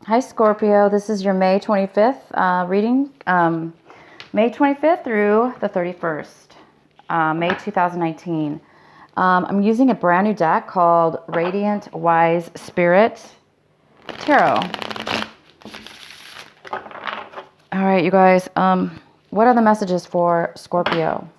Hi, Scorpio. This is your May 25th reading. May 25th through the 31st, May 2019. I'm using a brand new deck called Radiant Wise Spirit Tarot. All right, you guys. What are the messages for Scorpio?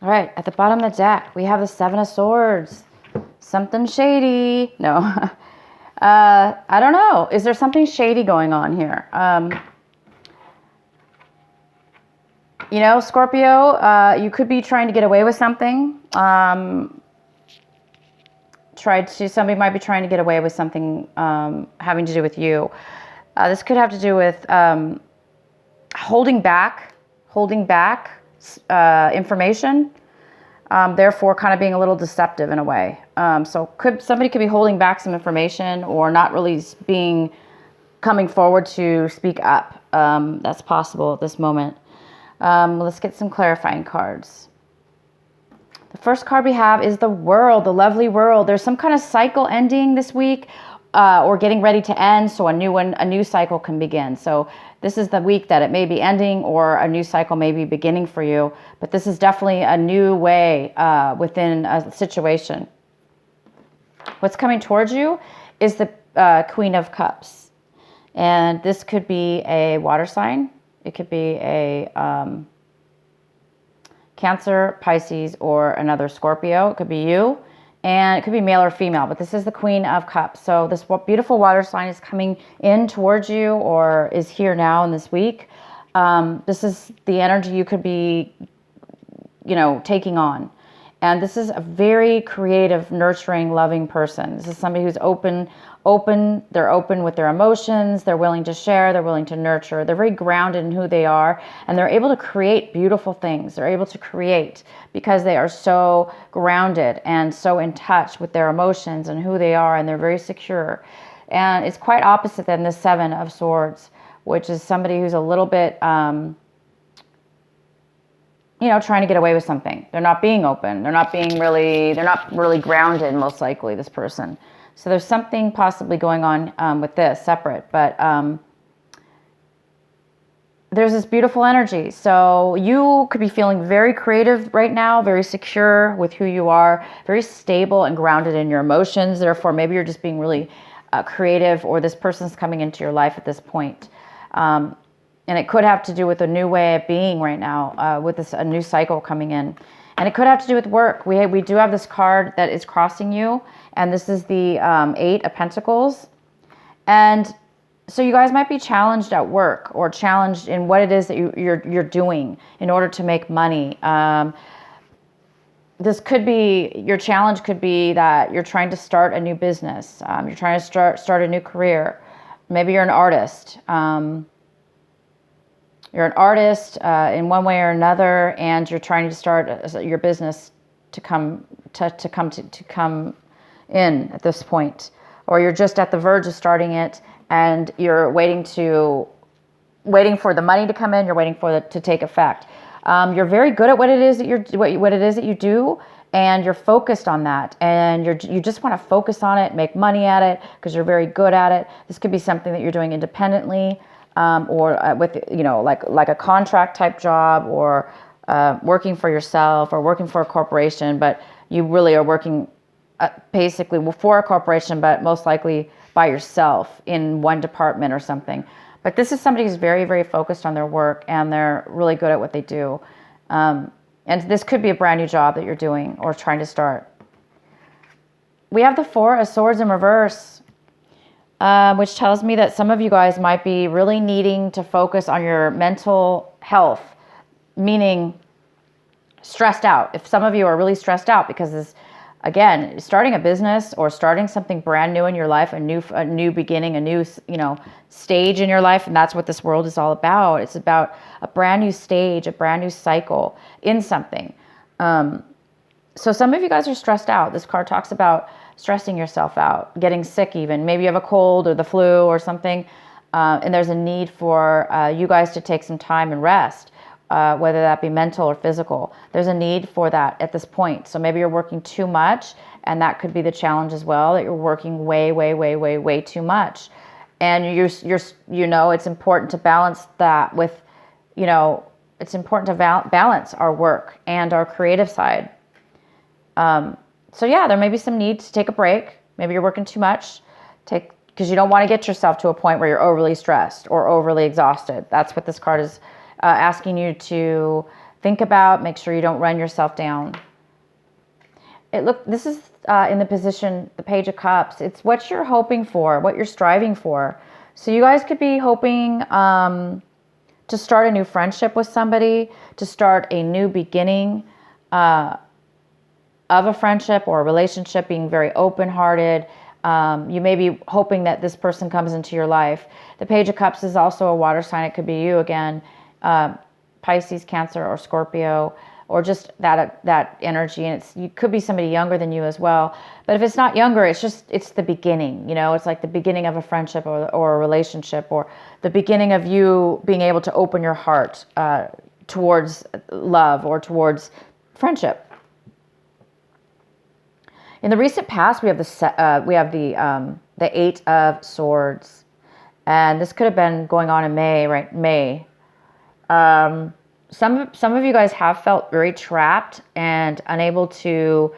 All right, at the bottom of the deck, we have the Seven of Swords. Something shady. No. I don't know. Is there something shady going on here? You know, Scorpio, you could be trying to get away with something. Somebody might be trying to get away with something having to do with you. This could have to do with holding back information. Therefore, kind of being a little deceptive in a way. So somebody could be holding back some information or not really coming forward to speak up. That's possible at this moment. Let's get some clarifying cards. The first card we have is the World, the lovely World. There's some kind of cycle ending this week or getting ready to end, so a new cycle can begin. So this is the week that it may be ending or a new cycle may be beginning for you. But this is definitely a new way within a situation. What's coming towards you is the Queen of Cups. And this could be a water sign. It could be a Cancer, Pisces, or another Scorpio. It could be you. And it could be male or female, but this is the Queen of Cups. So this beautiful water sign is coming in towards you or is here now in this week. This is the energy you could be, taking on. And this is a very creative, nurturing, loving person. This is somebody who's open. They're open with their emotions. They're willing to share. They're willing to nurture. They're very grounded in who they are. And they're able to create beautiful things. They're able to create because they are so grounded and so in touch with their emotions and who they are. And they're very secure. And it's quite opposite than the Seven of Swords, which is somebody who's a little bit, trying to get away with something. They're not being open. They're not really grounded, most likely, this person. So there's something possibly going on with this, separate. But there's this beautiful energy. So you could be feeling very creative right now, very secure with who you are, very stable and grounded in your emotions. Therefore, maybe you're just being really creative, or this person's coming into your life at this point. And it could have to do with a new way of being right now, with a new cycle coming in. And it could have to do with work. We do have this card that is crossing you, and this is the Eight of Pentacles. And so you guys might be challenged at work or challenged in what it is that you're doing in order to make money. This could be, your challenge could be that you're trying to start a new business. You're trying to start a new career. Maybe you're an artist. You're an artist in one way or another, and you're trying to start your business to come in at this point, or you're just at the verge of starting it, and you're waiting for the money to come in. You're waiting for it to take effect. You're very good at what it is that you do, and you're focused on that, and you just want to focus on it, make money at it because you're very good at it. This could be something that you're doing independently. Or with, like a contract type job, or working for yourself, or working for a corporation, but you really are working basically for a corporation, but most likely by yourself in one department or something. But this is somebody who's very, very focused on their work, and they're really good at what they do. And this could be a brand new job that you're doing or trying to start. we have the Four of Swords in reverse, which tells me that some of you guys might be really needing to focus on your mental health, meaning stressed out. If some of you are really stressed out because this, again, starting a business or starting something brand new in your life, a new beginning, a new, stage in your life, and that's what this world is all about. It's about a brand new stage, a brand new cycle in something. So some of you guys are stressed out. This card talks about stressing yourself out, getting sick even. Maybe you have a cold or the flu or something, and there's a need for you guys to take some time and rest, whether that be mental or physical. There's a need for that at this point. So maybe you're working too much, and that could be the challenge as well, that you're working way too much. And it's important to balance that with, it's important to balance our work and our creative side. So yeah, there may be some need to take a break. Maybe you're working too much, because you don't want to get yourself to a point where you're overly stressed or overly exhausted. That's what this card is asking you to think about. Make sure you don't run yourself down. This is in the position, the Page of Cups. It's what you're hoping for, what you're striving for. So you guys could be hoping to start a new friendship with somebody, to start a new beginning of a friendship or a relationship, being very open-hearted. You may be hoping that this person comes into your life. The Page of Cups is also a water sign. It could be you again, Pisces, Cancer, or Scorpio, or just that energy. And it could be somebody younger than you as well. But if it's not younger, it's the beginning. It's like the beginning of a friendship or a relationship, or the beginning of you being able to open your heart towards love or towards friendship. In the recent past, we have the Eight of Swords, and this could have been going on in May, right? May. Some of you guys have felt very trapped and unable to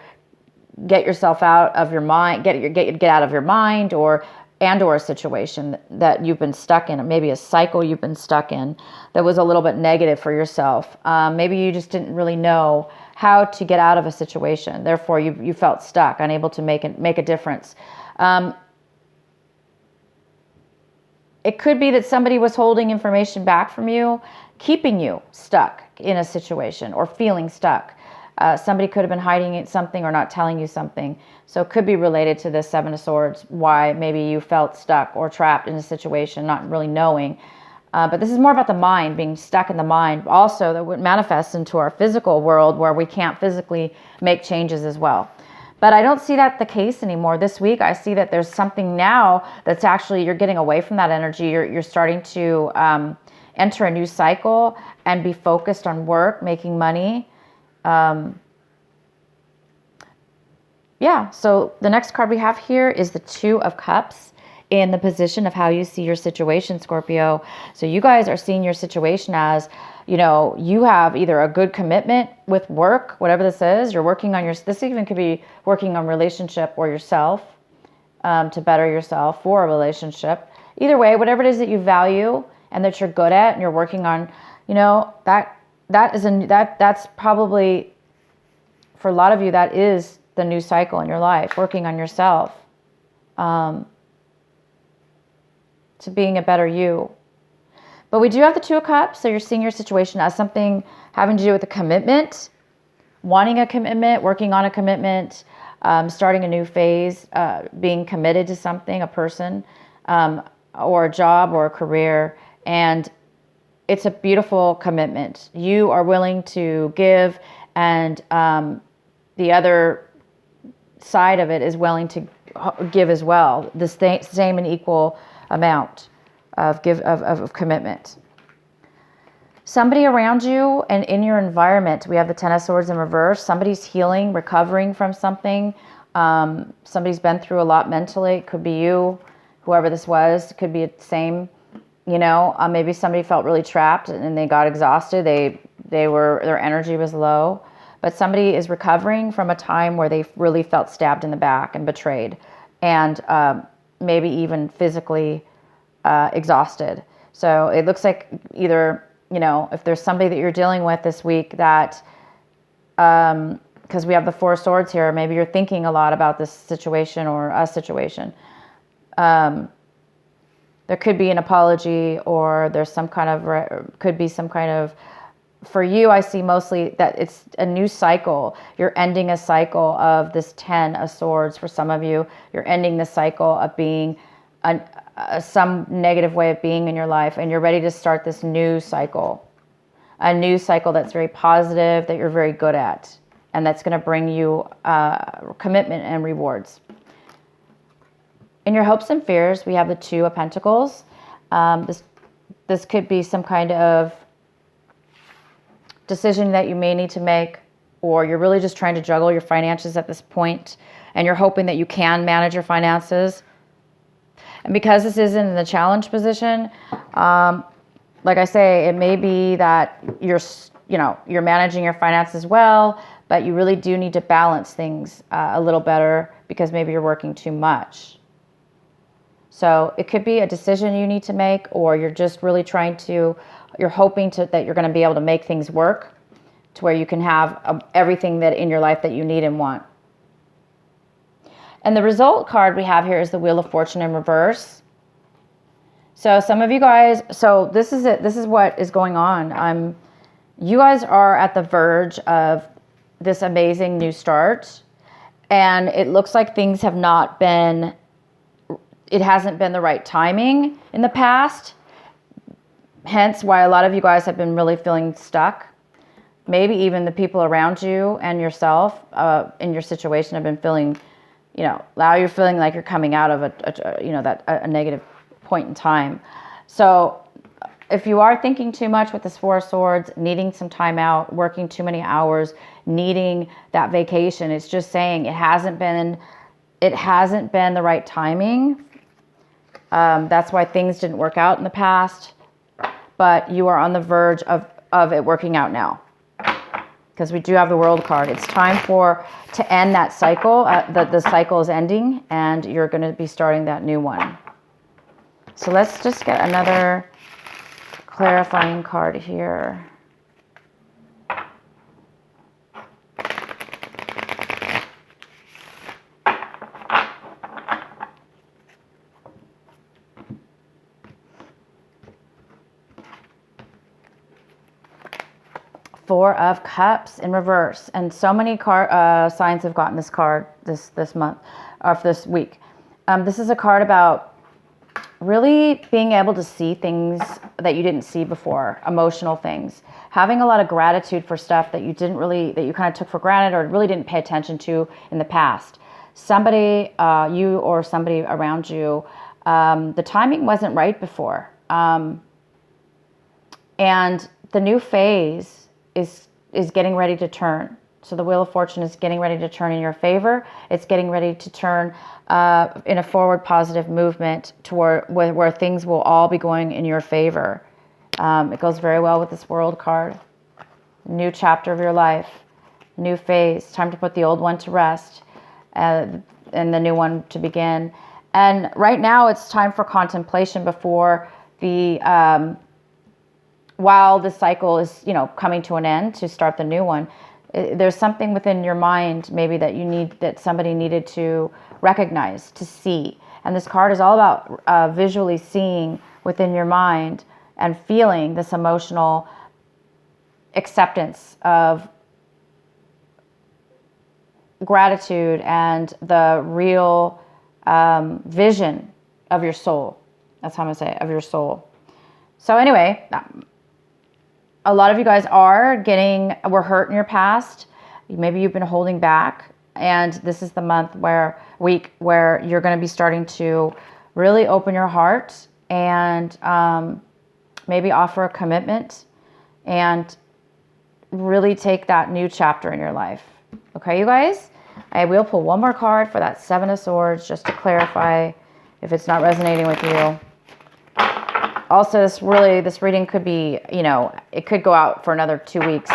get yourself out of your mind, get out of your mind, or a situation that you've been stuck in, maybe a cycle you've been stuck in that was a little bit negative for yourself. Maybe you just didn't really know how to get out of a situation. Therefore, you felt stuck, unable to make a difference. It could be that somebody was holding information back from you, keeping you stuck in a situation or feeling stuck. Somebody could have been hiding something or not telling you something. So it could be related to this Seven of Swords, why maybe you felt stuck or trapped in a situation, not really knowing. But this is more about the mind, being stuck in the mind. Also, that would manifest into our physical world where we can't physically make changes as well. But I don't see that the case anymore. This week, I see that there's something now that's actually, you're getting away from that energy. You're starting to enter a new cycle and be focused on work, making money. So the next card we have here is the Two of Cups in the position of how you see your situation, Scorpio. So you guys are seeing your situation as, you have either a good commitment with work, whatever this is, you're working on this even could be working on relationship or yourself, to better yourself for a relationship. Either way, whatever it is that you value and that you're good at and you're working on, that's probably, for a lot of you, that is the new cycle in your life, working on yourself, to being a better you. But we do have the Two of Cups, so you're seeing your situation as something having to do with a commitment, wanting a commitment, working on a commitment, starting a new phase, being committed to something, a person, or a job or a career. And it's a beautiful commitment. You are willing to give, and the other side of it is willing to give as well, the same and equal amount of commitment. Somebody around you and in your environment, we have the Ten of Swords in reverse. Somebody's healing, recovering from something. Somebody's been through a lot mentally. It could be you, whoever this was. It could be the same. Maybe somebody felt really trapped and they got exhausted. Their energy was low. But somebody is recovering from a time where they really felt stabbed in the back and betrayed, and maybe even physically exhausted. So it looks like either, if there's somebody that you're dealing with this week that because we have the Four of Swords here. Maybe you're thinking a lot about this situation or a situation. There could be an apology, or there's some kind of, could be some kind of, for you, I see mostly that it's a new cycle. You're ending a cycle of this 10 of Swords. For some of you, you're ending the cycle of being some negative way of being in your life, and you're ready to start this new cycle. A new cycle that's very positive, that you're very good at, and that's going to bring you commitment and rewards. In your hopes and fears, we have the Two of Pentacles. This could be some kind of decision that you may need to make, or you're really just trying to juggle your finances at this point, and you're hoping that you can manage your finances. And because this isn't in the challenge position, like I say, it may be that you're managing your finances well, but you really do need to balance things a little better, because maybe you're working too much. So it could be a decision you need to make, or you're just really you're hoping that you're going to be able to make things work to where you can have everything that in your life that you need and want. And the result card we have here is the Wheel of Fortune in reverse. So some of you guys, so this is it. This is what is going on. You guys are at the verge of this amazing new start, and it looks like things have not been, it hasn't been the right timing in the past. Hence why a lot of you guys have been really feeling stuck. Maybe even the people around you and yourself in your situation have been feeling, now you're feeling like you're coming out of a negative point in time. So if you are thinking too much with this Four of Swords, needing some time out, working too many hours, needing that vacation, it's just saying it hasn't been the right timing. That's why things didn't work out in the past, but you are on the verge of it working out now, because we do have the World card. It's time to end that cycle. The cycle is ending, and you're going to be starting that new one. So let's just get another clarifying card here. Four of Cups in reverse, and so many signs have gotten this card this month, or this week. This is a card about really being able to see things that you didn't see before, emotional things, having a lot of gratitude for stuff that you kind of took for granted or really didn't pay attention to in the past. Somebody, you or somebody around you, the timing wasn't right before, and the new phase is getting ready to turn. So the Wheel of Fortune is getting ready to turn in your favor. It's getting ready to turn in a forward positive movement toward where things will all be going in your favor. It goes very well with this World card. New chapter of your life, new phase. Time to put the old one to rest, and the new one to begin. And right now it's time for contemplation before while the cycle is, coming to an end, to start the new one. There's something within your mind maybe that somebody needed to recognize, to see. And this card is all about visually seeing within your mind and feeling this emotional acceptance of gratitude and the real vision of your soul. That's how I'm going to say it, of your soul. So anyway, a lot of you guys were hurt in your past. Maybe you've been holding back, and this is the week where you're going to be starting to really open your heart and maybe offer a commitment and really take that new chapter in your life. Okay, you guys? I will pull one more card for that Seven of Swords, just to clarify if it's not resonating with you. Also, this reading could be, it could go out for another 2 weeks.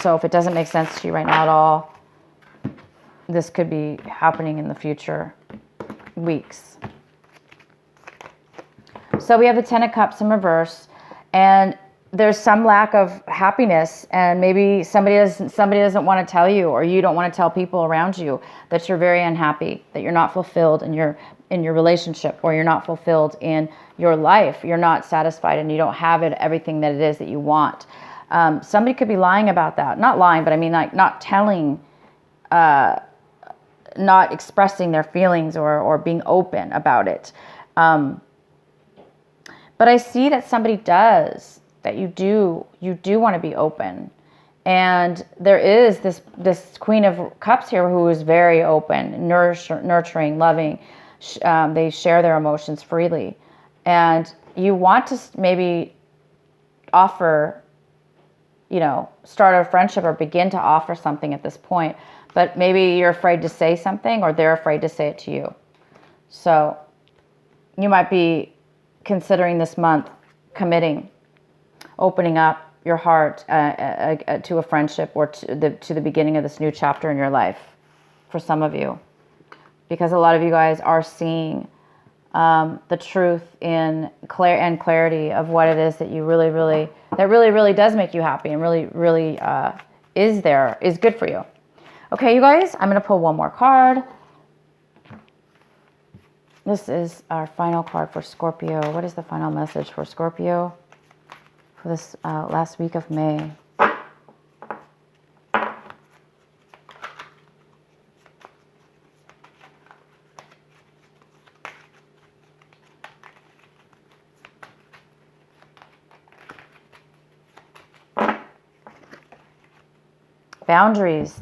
So if it doesn't make sense to you right now at all, this could be happening in the future weeks. So we have the Ten of Cups in reverse, and there's some lack of happiness, and maybe somebody doesn't want to tell you, or you don't want to tell people around you that you're very unhappy, that you're not fulfilled in your relationship, or you're not fulfilled in your life. You're not satisfied, and you don't have everything that it is that you want. Somebody could be lying about that. Not lying, but I mean like not telling, not expressing their feelings or being open about it. But I see that somebody does. That you do want to be open. And there is this Queen of Cups here who is very open, nurturing, loving. They share their emotions freely. And you want to maybe offer, start a friendship or begin to offer something at this point. But maybe you're afraid to say something, or they're afraid to say it to you. So you might be considering this month committing, opening up your heart to a friendship, or to the beginning of this new chapter in your life for some of you. Because a lot of you guys are seeing the truth and clarity of what it is that you really does make you happy, and really is good for you. Okay, you guys, I'm going to pull one more card. This is our final card for Scorpio. What is the final message for Scorpio for this last week of May? Boundaries.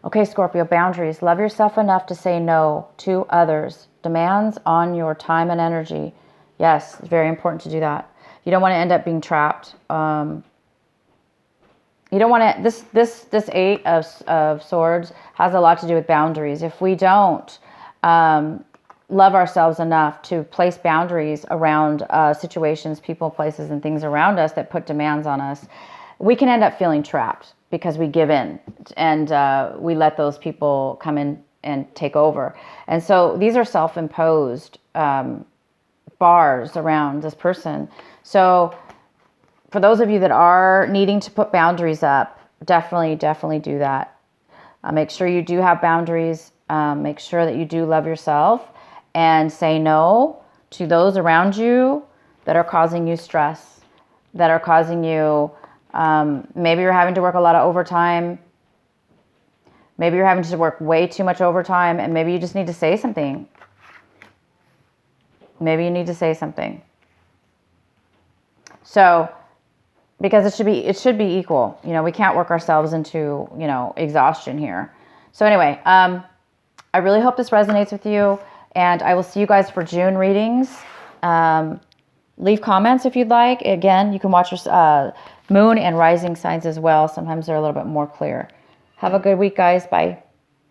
Okay, Scorpio, boundaries. Love yourself enough to say no to others. Demands on your time and energy. Yes, it's very important to do that. You don't want to end up being trapped. You don't want to. This Eight of Swords has a lot to do with boundaries. If we don't love ourselves enough to place boundaries around situations, people, places, and things around us that put demands on us, we can end up feeling trapped because we give in and we let those people come in and take over. And so these are self-imposed bars around this person. So for those of you that are needing to put boundaries up, definitely do that. Make sure you do have boundaries. Make sure that you do love yourself and say no to those around you that are causing you stress, that are causing you, maybe you're having to work a lot of overtime. Maybe you're having to work way too much overtime, and maybe you just need to say something. Maybe you need to say something. So, because it should be equal. We can't work ourselves into, exhaustion here. So anyway, I really hope this resonates with you, and I will see you guys for June readings. Leave comments if you'd like. Again, you can watch your moon and rising signs as well. Sometimes they're a little bit more clear. Have a good week, guys. Bye.